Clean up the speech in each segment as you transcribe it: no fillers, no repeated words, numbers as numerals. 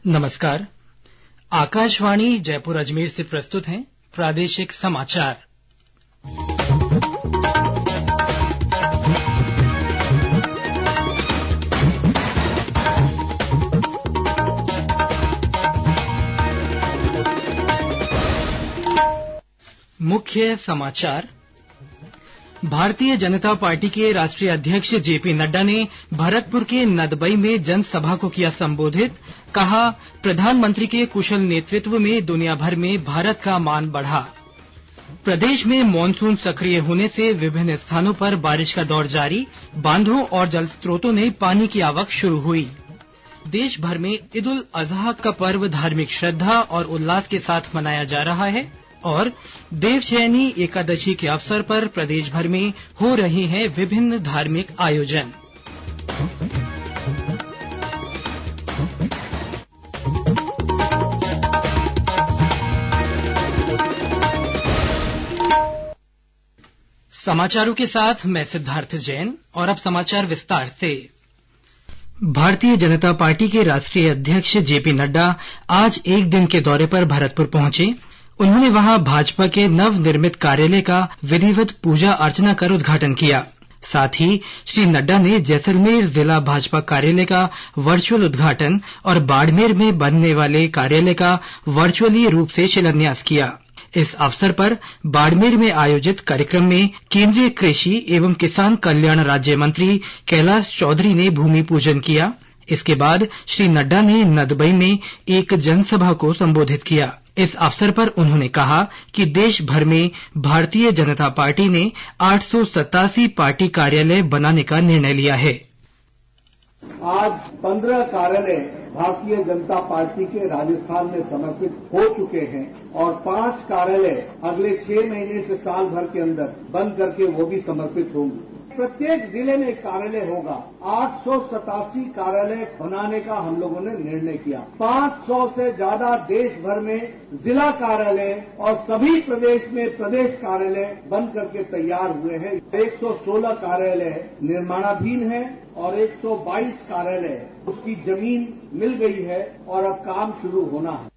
नमस्कार। आकाशवाणी जयपुर अजमेर से प्रस्तुत हैं प्रादेशिक समाचार। मुख्य समाचार। भारतीय जनता पार्टी के राष्ट्रीय अध्यक्ष जेपी नड्डा ने भरतपुर के नदबई में जनसभा को किया संबोधित। कहा, प्रधानमंत्री के कुशल नेतृत्व में दुनिया भर में भारत का मान बढ़ा। प्रदेश में मानसून सक्रिय होने से विभिन्न स्थानों पर बारिश का दौर जारी। बांधों और जल स्रोतों में पानी की आवक शुरू हुई। देश भर में ईद उल अजहा का पर्व धार्मिक श्रद्धा और उल्लास के साथ मनाया जा रहा है और देवशयनी एकादशी के अवसर पर प्रदेश भर में हो रहे हैं विभिन्न धार्मिक आयोजन। समाचारों के साथ मैं सिद्धार्थ जैन और अब समाचार विस्तार से। भारतीय जनता पार्टी के राष्ट्रीय अध्यक्ष जेपी नड्डा आज एक दिन के दौरे पर भरतपुर पहुंचे। उन्होंने वहां भाजपा के नवनिर्मित कार्यालय का विधिवत पूजा अर्चना कर उद्घाटन किया। साथ ही श्री नड्डा ने जैसलमेर जिला भाजपा कार्यालय का वर्चुअल उद्घाटन और बाड़मेर में बनने वाले कार्यालय का वर्चुअली रूप से शिलान्यास किया। इस अवसर पर बाड़मेर में आयोजित कार्यक्रम में केंद्रीय कृषि एवं किसान कल्याण राज्य मंत्री कैलाश चौधरी ने भूमि पूजन किया। इसके बाद श्री नड्डा ने नदबई में एक जनसभा को संबोधित किया। इस अवसर पर उन्होंने कहा कि देश भर में भारतीय जनता पार्टी ने 887 पार्टी कार्यालय बनाने का निर्णय लिया है। आज 15 कार्यालय भारतीय जनता पार्टी के राजस्थान में समर्पित हो चुके हैं और 5 कार्यालय अगले 6 महीने से साल भर के अंदर बंद करके वो भी समर्पित होंगे। प्रत्येक जिले में कार्यालय होगा। 887 कार्यालय बनाने का हम लोगों ने निर्णय किया। 500 से ज्यादा देश भर में जिला कार्यालय और सभी प्रदेश में प्रदेश कार्यालय बन करके तैयार हुए हैं। 116 कार्यालय निर्माणाधीन है और 122 कार्यालय उसकी जमीन मिल गई है और अब काम शुरू होना है।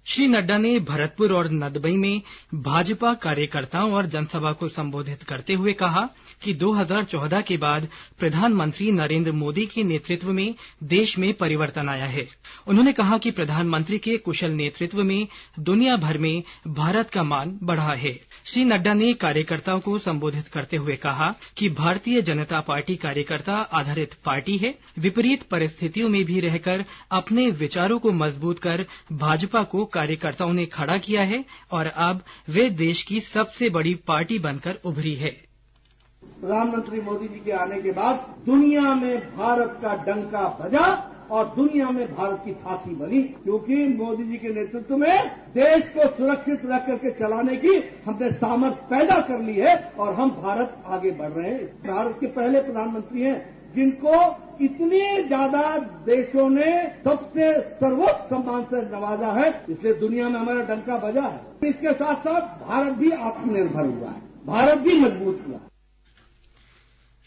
श्री नड्डा ने भरतपुर और नदबई में भाजपा कार्यकर्ताओं और जनसभा को संबोधित करते हुए कहा कि 2014 के बाद प्रधानमंत्री नरेंद्र मोदी के नेतृत्व में देश में परिवर्तन आया है। उन्होंने कहा कि प्रधानमंत्री के कुशल नेतृत्व में दुनिया भर में भारत का मान बढ़ा है। श्री नड्डा ने कार्यकर्ताओं को संबोधित करते हुए कहा कि भारतीय जनता पार्टी कार्यकर्ता आधारित पार्टी है। विपरीत परिस्थितियों में भी रहकर अपने विचारों को मजबूत कर भाजपा को कार्यकर्ताओं ने खड़ा किया है और अब वे देश की सबसे बड़ी पार्टी बनकर उभरी है। प्रधानमंत्री मोदी जी के आने के बाद दुनिया में भारत का डंका बजा और दुनिया में भारत की छाती बनी, क्योंकि मोदी जी के नेतृत्व में देश को सुरक्षित रख करके चलाने की हमने सामर्थ्य पैदा कर ली है और हम भारत आगे बढ़ रहे हैं। भारत के पहले प्रधानमंत्री हैं जिनको इतने ज्यादा देशों ने सबसे सर्वोच्च सम्मान से नवाजा है, इसलिए दुनिया में हमारा डंका बजा है। इसके साथ साथ भारत भी आत्मनिर्भर हुआ है, भारत भी मजबूत हुआ है।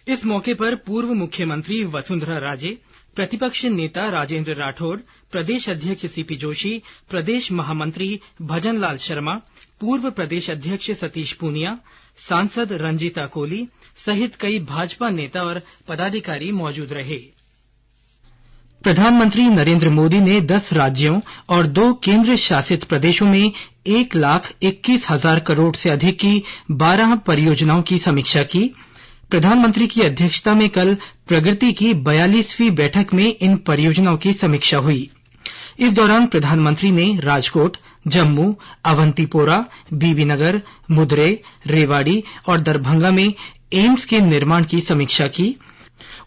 इस मौके पर पूर्व मुख्यमंत्री वसुंधरा राजे, प्रतिपक्ष नेता राजेंद्र राठौड़, प्रदेश अध्यक्ष सीपी जोशी, प्रदेश महामंत्री भजनलाल शर्मा, पूर्व प्रदेश अध्यक्ष सतीश पूनिया, सांसद रंजीता कोली सहित कई भाजपा नेता और पदाधिकारी मौजूद रहे। प्रधानमंत्री नरेंद्र मोदी ने 10 राज्यों और 2 केंद्र शासित प्रदेशों में 1,21,000 करोड़ से अधिक की 12 परियोजनाओं की समीक्षा की। प्रधानमंत्री की अध्यक्षता में कल प्रगति की 42वीं बैठक में इन परियोजनाओं की समीक्षा हुई। इस दौरान प्रधानमंत्री ने राजकोट, जम्मू, अवंतीपोरा, बीबीनगर, मुदरे, रेवाड़ी और दरभंगा में एम्स के निर्माण की समीक्षा की।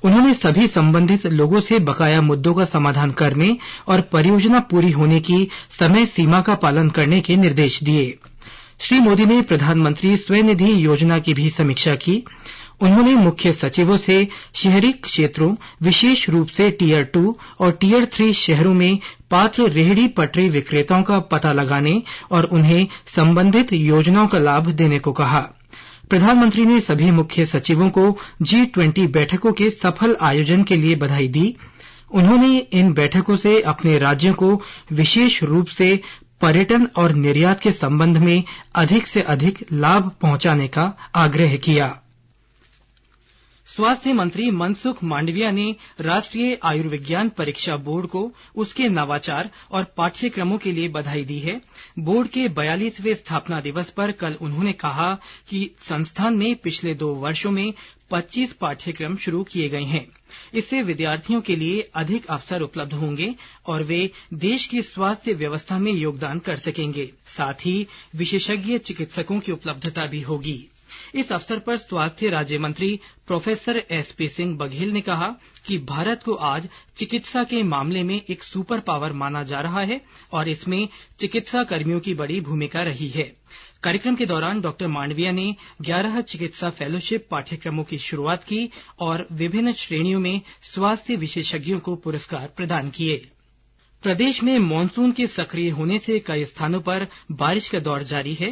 उन्होंने सभी संबंधित लोगों से बकाया मुद्दों का समाधान करने और परियोजना पूरी होने की समय सीमा का पालन करने के निर्देश दिए। श्री मोदी ने प्रधानमंत्री स्वनिधि योजना की भी समीक्षा की। उन्होंने मुख्य सचिवों से शहरी क्षेत्रों, विशेष रूप से टियर 2 और टियर 3 शहरों में पात्र रेहड़ी पटरी विक्रेताओं का पता लगाने और उन्हें संबंधित योजनाओं का लाभ देने को कहा। प्रधानमंत्री ने सभी मुख्य सचिवों को G20 बैठकों के सफल आयोजन के लिए बधाई दी। उन्होंने इन बैठकों से अपने राज्यों को विशेष रूप से पर्यटन और निर्यात के संबंध में अधिक से अधिक लाभ पहुंचाने का आग्रह किया। स्वास्थ्य मंत्री मनसुख मांडविया ने राष्ट्रीय आयुर्विज्ञान परीक्षा बोर्ड को उसके नवाचार और पाठ्यक्रमों के लिए बधाई दी है। बोर्ड के 42वें स्थापना दिवस पर कल उन्होंने कहा कि संस्थान में पिछले 2 वर्षों में 25 पाठ्यक्रम शुरू किए गए हैं। इससे विद्यार्थियों के लिए अधिक अवसर उपलब्ध होंगे और वे देश की स्वास्थ्य व्यवस्था में योगदान कर सकेंगे। साथ ही विशेषज्ञ चिकित्सकों की उपलब्धता भी होगी। इस अवसर पर स्वास्थ्य राज्य मंत्री प्रोफेसर एसपी सिंह बघेल ने कहा कि भारत को आज चिकित्सा के मामले में एक सुपर पावर माना जा रहा है और इसमें चिकित्सा कर्मियों की बड़ी भूमिका रही है। कार्यक्रम के दौरान डॉ मांडविया ने 11 चिकित्सा फेलोशिप पाठ्यक्रमों की शुरुआत की और विभिन्न श्रेणियों में स्वास्थ्य विशेषज्ञों को पुरस्कार प्रदान किए। प्रदेश में मानसून के सक्रिय होने से कई स्थानों पर बारिश का दौर जारी है।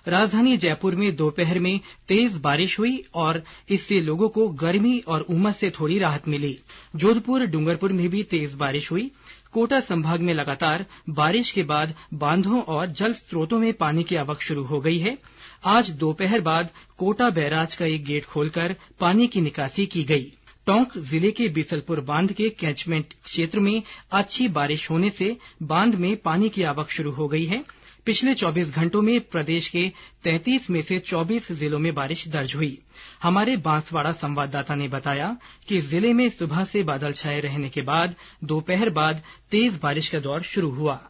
राजधानी जयपुर में दोपहर में तेज बारिश हुई और इससे लोगों को गर्मी और उमस से थोड़ी राहत मिली। जोधपुर डूंगरपुर में भी तेज बारिश हुई। कोटा संभाग में लगातार बारिश के बाद बांधों और जल स्रोतों में पानी की आवक शुरू हो गई है। आज दोपहर बाद कोटा बैराज का एक गेट खोलकर पानी की निकासी की गई। टोंक जिले के बीसलपुर बांध के कैचमेंट क्षेत्र में अच्छी बारिश होने से बांध में पानी की आवक शुरू हो गई है। पिछले 24 घंटों में प्रदेश के 33 में से 24 जिलों में बारिश दर्ज हुई। हमारे बांसवाड़ा संवाददाता ने बताया कि जिले में सुबह से बादल छाए रहने के बाद दोपहर बाद तेज बारिश का दौर शुरू हुआ।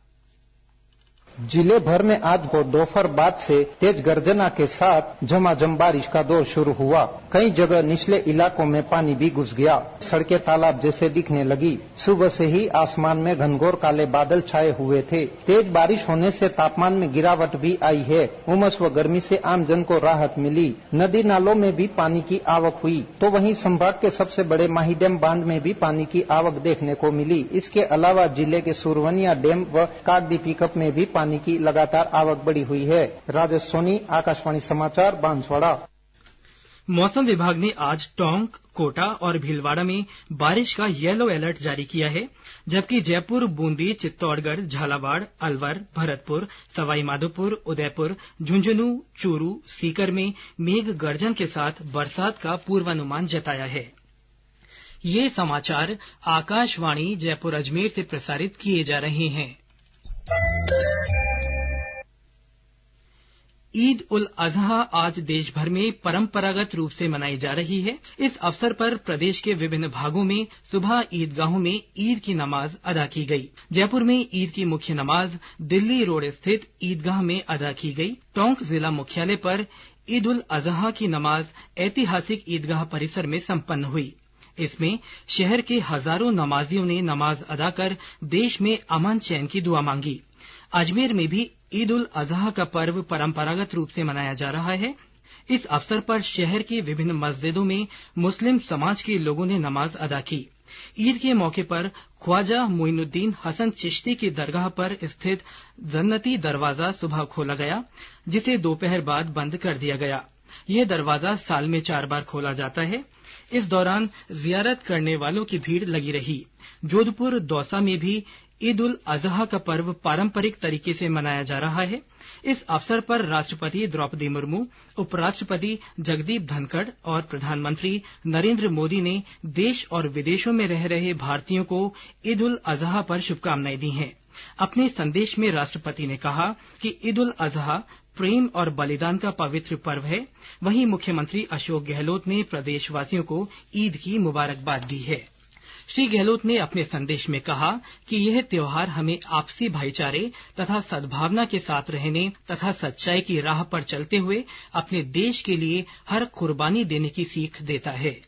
जिले भर में आज दोपहर बाद से तेज गर्जना के साथ झमाझम बारिश का दौर शुरू हुआ। कई जगह निचले इलाकों में पानी भी घुस गया। सड़कें तालाब जैसे दिखने लगी। सुबह से ही आसमान में घनघोर काले बादल छाए हुए थे। तेज बारिश होने से तापमान में गिरावट भी आई है। उमस व गर्मी से आमजन को राहत मिली। नदी नालों में भी पानी की आवक हुई तो वहीं संभाग के सबसे बड़े माही डैम बांध में भी पानी की आवक देखने को मिली। इसके अलावा जिले के सुरवनिया डैम व कागदी पिकअप में भी पानी की लगातार आवक बढ़ी हुई है। राजेश सोनी, आकाशवाणी समाचार, बांसवाड़ा। मौसम विभाग ने आज टोंक, कोटा और भीलवाड़ा में बारिश का येलो अलर्ट जारी किया है, जबकि जयपुर, बूंदी, चित्तौड़गढ़, झालावाड़, अलवर, भरतपुर, सवाईमाधोपुर, उदयपुर, झुंझुनू, चूरू, सीकर में मेघ गर्जन के साथ बरसात का पूर्वानुमान जताया है। ये समाचार आकाशवाणी जयपुर अजमेर से प्रसारित किए जा रहे हैं। ईद उल अजहा आज देश भर में परंपरागत रूप से मनाई जा रही है। इस अवसर पर प्रदेश के विभिन्न भागों में सुबह ईदगाहों में ईद की नमाज अदा की गई। जयपुर में ईद की मुख्य नमाज दिल्ली रोड स्थित ईदगाह में अदा की गई। टोंक जिला मुख्यालय पर ईद उल अजहा की नमाज ऐतिहासिक ईदगाह परिसर में संपन्न हुई। इसमें शहर के हजारों नमाजियों ने नमाज अदा कर देश में अमन चैन की दुआ मांगी। अजमेर में भी ईद उल अजहा का पर्व परंपरागत रूप से मनाया जा रहा है। इस अवसर पर शहर की विभिन्न मस्जिदों में मुस्लिम समाज के लोगों ने नमाज अदा की। ईद के मौके पर ख्वाजा मोइनुद्दीन हसन चिश्ती की दरगाह पर स्थित जन्नती दरवाजा सुबह खोला गया, जिसे दोपहर बाद बंद कर दिया गया। यह दरवाजा साल में 4 बार खोला जाता है। इस दौरान जियारत करने वालों की भीड़ लगी रही। जोधपुर, दौसा में भी ईद उल अजहा का पर्व पारंपरिक तरीके से मनाया जा रहा है। इस अवसर पर राष्ट्रपति द्रौपदी मुर्मू, उपराष्ट्रपति जगदीप धनखड़ और प्रधानमंत्री नरेंद्र मोदी ने देश और विदेशों में रह रहे भारतीयों को ईद उल अजहा पर शुभकामनाएं दी हैं। अपने संदेश में राष्ट्रपति ने कहा कि ईद उल अजहा प्रेम और बलिदान का पवित्र पर्व है। वहीं मुख्यमंत्री अशोक गहलोत ने प्रदेशवासियों को ईद की मुबारकबाद दी है। श्री गहलोत ने अपने संदेश में कहा कि यह त्योहार हमें आपसी भाईचारे तथा सद्भावना के साथ रहने तथा सच्चाई की राह पर चलते हुए अपने देश के लिए हर कुर्बानी देने की सीख देता है।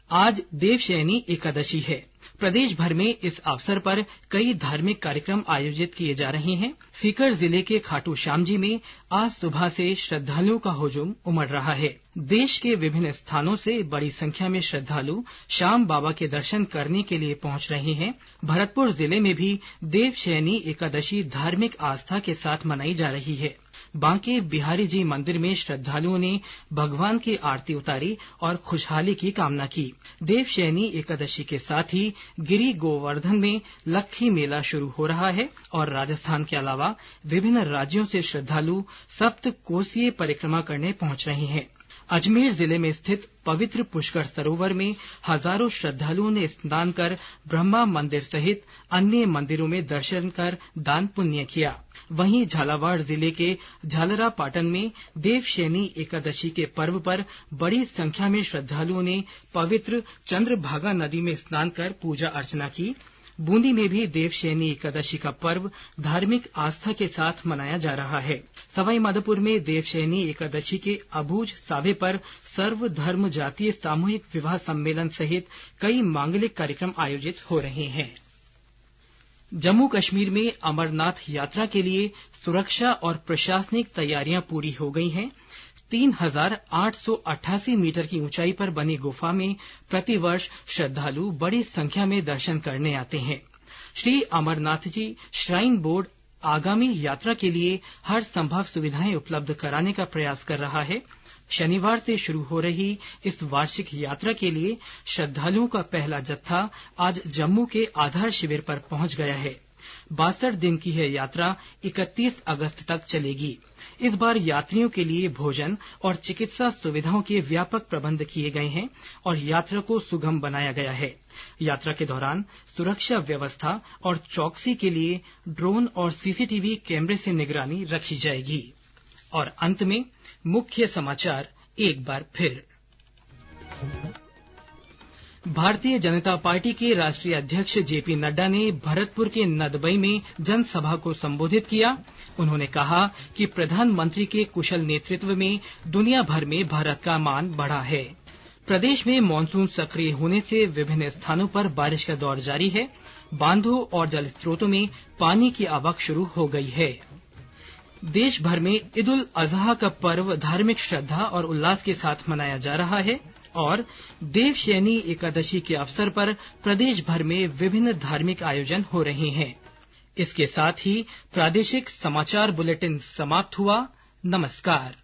आज देवशयनी एकादशी है। प्रदेश भर में इस अवसर पर कई धार्मिक कार्यक्रम आयोजित किए जा रहे हैं। सीकर जिले के खाटू श्याम जी में आज सुबह से श्रद्धालुओं का हुजूम उमड़ रहा है। देश के विभिन्न स्थानों से बड़ी संख्या में श्रद्धालु श्याम बाबा के दर्शन करने के लिए पहुंच रहे हैं। भरतपुर जिले में भी देवशयनी एकादशी धार्मिक आस्था के साथ मनाई जा रही है। बांके बिहारी जी मंदिर में श्रद्धालुओं ने भगवान की आरती उतारी और खुशहाली की कामना की। देवशयनी एकादशी के साथ ही गिरि गोवर्धन में लक्खी मेला शुरू हो रहा है और राजस्थान के अलावा विभिन्न राज्यों से श्रद्धालु सप्त कोसीय परिक्रमा करने पहुंच रहे हैं। अजमेर जिले में स्थित पवित्र पुष्कर सरोवर में हजारों श्रद्धालुओं ने स्नान कर ब्रह्मा मंदिर सहित अन्य मंदिरों में दर्शन कर दान पुण्य किया। वहीं झालावाड़ जिले के झालरापाटन में देवशयनी एकादशी के पर्व पर बड़ी संख्या में श्रद्धालुओं ने पवित्र चंद्रभागा नदी में स्नान कर पूजा अर्चना की। बूंदी में भी देवशयनी एकादशी का पर्व धार्मिक आस्था के साथ मनाया जा रहा है। सवाईमाधोपुर में देवशयनी एकादशी के अबूझ सावे पर सर्वधर्म जातीय सामूहिक विवाह सम्मेलन सहित कई मांगलिक कार्यक्रम आयोजित हो रहे हैं। जम्मू कश्मीर में अमरनाथ यात्रा के लिए सुरक्षा और प्रशासनिक तैयारियां पूरी हो गई हैं। 3888 मीटर की ऊंचाई पर बनी गुफा में प्रतिवर्ष श्रद्धालु बड़ी संख्या में दर्शन करने आते हैं। श्री अमरनाथ जी श्राइन बोर्ड आगामी यात्रा के लिए हर संभव सुविधाएं उपलब्ध कराने का प्रयास कर रहा है। शनिवार से शुरू हो रही इस वार्षिक यात्रा के लिए श्रद्धालुओं का पहला जत्था आज जम्मू के आधार शिविर पर पहुंच गया है। 62 दिन की यह यात्रा 31 अगस्त तक चलेगी। इस बार यात्रियों के लिए भोजन और चिकित्सा सुविधाओं के व्यापक प्रबंध किए गए हैं और यात्रा को सुगम बनाया गया है। यात्रा के दौरान सुरक्षा व्यवस्था और चौकसी के लिए ड्रोन और सीसीटीवी कैमरे से निगरानी रखी जाएगी। और अंत में मुख्य समाचार एक बार फिर। भारतीय जनता पार्टी के राष्ट्रीय अध्यक्ष जेपी नड्डा ने भरतपुर के नदबई में जनसभा को संबोधित किया। उन्होंने कहा कि प्रधानमंत्री के कुशल नेतृत्व में दुनिया भर में भारत का मान बढ़ा है। प्रदेश में मानसून सक्रिय होने से विभिन्न स्थानों पर बारिश का दौर जारी है। बांधों और जल स्रोतों में पानी की आवक शुरू हो गई है। देश भर में ईद उल अजहा का पर्व धार्मिक श्रद्धा और उल्लास के साथ मनाया जा रहा है और देवशयनी एकादशी के अवसर पर प्रदेश भर में विभिन्न धार्मिक आयोजन हो रहे हैं। इसके साथ ही प्रादेशिक समाचार बुलेटिन समाप्त हुआ। नमस्कार।